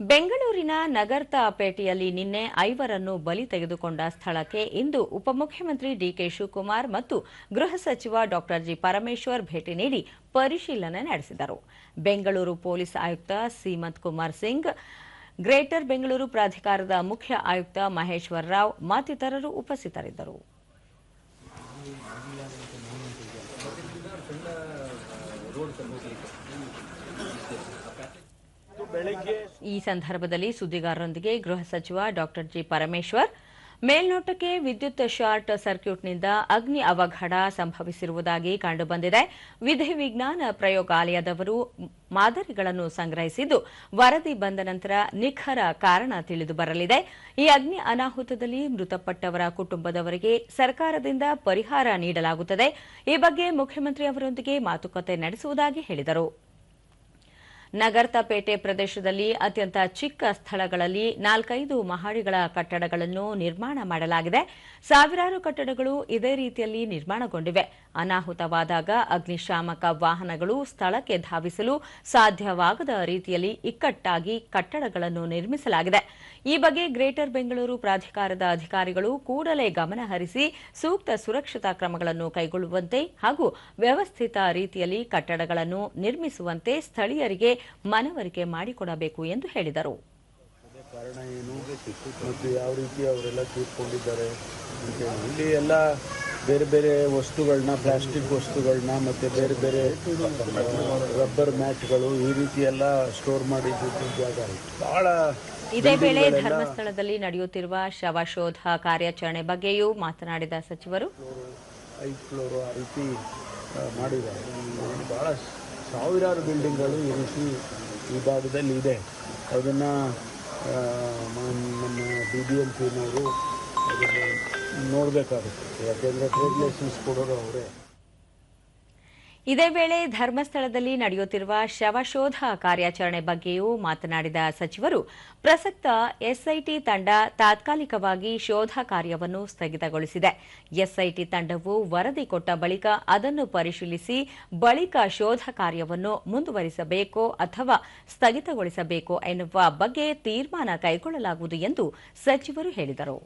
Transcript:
ಬೆಂಗಳೂರಿನ ನಗರ್ತಾಪೇಟೆಯಲ್ಲಿ ನಿನ್ನೆ 5ರನ್ನು ಬಲಿ ತೆಗೆದುಕೊಂಡ ಸ್ಥಳಕ್ಕೆ ಇಂದು ಉಪಮುಖ್ಯಮಂತ್ರಿ ಡಿಕೆ ಶಿವಕುಮಾರ್ ಮತ್ತು ಗೃಹ ಸಚಿವ ಡಾ ಜಿ ಪರಮೇಶ್ವರ್ ಭೇಟಿ ನೀಡಿ ಪರಿಶೀಲನೆ ನಡೆಸಿದರು. ಬೆಂಗಳೂರು ಪೊಲೀಸ್ ಆಯುಕ್ತ ಸೀಮಂತ್ ಕುಮಾರ್ ಸಿಂಗ್, ಗ್ರೇಟರ್ ಬೆಂಗಳೂರು ಪ್ರಾಧಿಕಾರದ ಮುಖ್ಯ ಆಯುಕ್ತ ಮಹೇಶ್ವರ ರಾವ್ ಮತ್ತಿತರರು ಉಪಸ್ಥಿತರಿದ್ದರು. ಈ ಸಂದರ್ಭದಲ್ಲಿ ಸುದ್ದಿಗಾರರೊಂದಿಗೆ ಗೃಹ ಸಚಿವ ಡಾ ಜಿ ಪರಮೇಶ್ವರ್, ಮೇಲ್ನೋಟಕ್ಕೆ ವಿದ್ಯುತ್ ಶಾರ್ಟ್ ಸರ್ಕ್ಯೂಟ್ನಿಂದ ಅಗ್ನಿ ಅವಘಡ ಸಂಭವಿಸಿರುವುದಾಗಿ ಕಂಡುಬಂದಿದೆ. ವಿಧಿವಿಜ್ಞಾನ ಪ್ರಯೋಗಾಲಯದವರು ಮಾದರಿಗಳನ್ನು ಸಂಗ್ರಹಿಸಿದ್ದು, ವರದಿ ಬಂದ ನಂತರ ನಿಖರ ಕಾರಣ ತಿಳಿದು ಬರಲಿದೆ. ಈ ಅಗ್ನಿ ಅನಾಹುತದಲ್ಲಿ ಮೃತಪಟ್ಟವರ ಕುಟುಂಬದವರಿಗೆ ಸರ್ಕಾರದಿಂದ ಪರಿಹಾರ ನೀಡಲಾಗುತ್ತದೆ. ಈ ಬಗ್ಗೆ ಮುಖ್ಯಮಂತ್ರಿ ಅವರೊಂದಿಗೆ ಮಾತುಕತೆ ನಡೆಸುವುದಾಗಿ ಹೇಳಿದರು. ನಗರ್ತಾಪೇಟೆ ಪ್ರದೇಶದಲ್ಲಿ ಅತ್ಯಂತ ಚಿಕ್ಕ ಸ್ಥಳಗಳಲ್ಲಿ 4-5 ಮಹಡಿಗಳ ಕಟ್ಟಡಗಳನ್ನು ನಿರ್ಮಾಣ ಮಾಡಲಾಗಿದೆ. ಸಾವಿರಾರು ಕಟ್ಟಡಗಳು ಇದೇ ರೀತಿಯಲ್ಲಿ ನಿರ್ಮಾಣಗೊಂಡಿವೆ. ಅನಾಹುತವಾದಾಗ ಅಗ್ನಿಶಾಮಕ ವಾಹನಗಳು ಸ್ಥಳಕ್ಕೆ ಧಾವಿಸಲು ಸಾಧ್ಯವಾಗದ ರೀತಿಯಲ್ಲಿ ಇಕ್ಕಟ್ಟಾಗಿ ಕಟ್ಟಡಗಳನ್ನು ನಿರ್ಮಿಸಲಾಗಿದೆ. ಈ ಬಗ್ಗೆ ಗ್ರೇಟರ್ ಬೆಂಗಳೂರು ಪ್ರಾಧಿಕಾರದ ಅಧಿಕಾರಿಗಳು ಕೂಡಲೇ ಗಮನ ಹರಿಸಿ ಸೂಕ್ತ ಸುರಕ್ಷತಾ ಕ್ರಮಗಳನ್ನು ಕೈಗೊಳ್ಳುವಂತೆ ಹಾಗೂ ವ್ಯವಸ್ಥಿತ ರೀತಿಯಲ್ಲಿ ಕಟ್ಟಡಗಳನ್ನು ನಿರ್ಮಿಸುವಂತೆ ಸ್ಥಳೀಯರಿಗೆ ಮನವರಿಕೆ ಮಾಡಿಕೊಡಬೇಕು ಎಂದು ಹೇಳಿದರು. ಕಾರಣ ಏನು ಮತ್ತು ಯಾವ ರೀತಿ ಅವರೆಲ್ಲ ತೀರ್ಕೊಂಡಿದ್ದಾರೆ ಅಂತ ಇಲ್ಲಿ ಎಲ್ಲ ಬೇರೆ ಬೇರೆ ವಸ್ತುಗಳನ್ನ, ಪ್ಲಾಸ್ಟಿಕ್ ವಸ್ತುಗಳನ್ನ ಮತ್ತು ಬೇರೆ ಬೇರೆ ರಬ್ಬರ್ ಮ್ಯಾಟ್ಗಳು ಈ ರೀತಿ ಎಲ್ಲ ಸ್ಟೋರ್ ಮಾಡಿದ್ದು ಜಾಗ ಬಹಳ. ಇದೇ ವೇಳೆ ಧರ್ಮಸ್ಥಳದಲ್ಲಿ ನಡೆಯುತ್ತಿರುವ ಶವಶೋಧ ಕಾರ್ಯಾಚರಣೆ ಬಗ್ಗೆಯೂ ಮಾತನಾಡಿದ ಸಚಿವರು, 5 ಫ್ಲೋರ್ ಆ ರೀತಿ ಮಾಡಿದ್ದಾರೆ. ಬಹಳ ಸಾವಿರಾರು ಬಿಲ್ಡಿಂಗ್ಗಳು ಈ ರೀತಿ ಈ ಭಾಗದಲ್ಲಿ ಇದೆ. ಅದನ್ನು ನಮ್ಮ BBMPನವರು ಅದನ್ನು ನೋಡಬೇಕಾಗುತ್ತೆ. ಯಾಕೆಂದರೆ ಟ್ರೇಡ್ ಲೈಸೆನ್ಸ್ ಕೊಡೋರು ಅವರೇ. ಇದೇ ವೇಳೆ ಧರ್ಮಸ್ಥಳದಲ್ಲಿ ನಡೆಯುತ್ತಿರುವ ಶವಶೋಧ ಕಾರ್ಯಾಚರಣೆ ಬಗ್ಗೆಯೂ ಮಾತನಾಡಿದ ಸಚಿವರು, ಪ್ರಸಕ್ತ ಎಸ್ಐಟಿ ತಂಡ ತಾತ್ಕಾಲಿಕವಾಗಿ ಶೋಧ ಕಾರ್ಯವನ್ನು ಸ್ಥಗಿತಗೊಳಿಸಿದೆ. ಎಸ್ಐಟಿ ತಂಡವು ವರದಿ ಕೊಟ್ಟ ಬಳಿಕ ಅದನ್ನು ಪರಿಶೀಲಿಸಿ ಬಳಿಕ ಶೋಧ ಕಾರ್ಯವನ್ನು ಮುಂದುವರಿಸಬೇಕೋ ಅಥವಾ ಸ್ಥಗಿತಗೊಳಿಸಬೇಕೋ ಎನ್ನುವ ಬಗ್ಗೆ ತೀರ್ಮಾನ ಕೈಗೊಳ್ಳಲಾಗುವುದು ಎಂದು ಸಚಿವರು ಹೇಳಿದರು.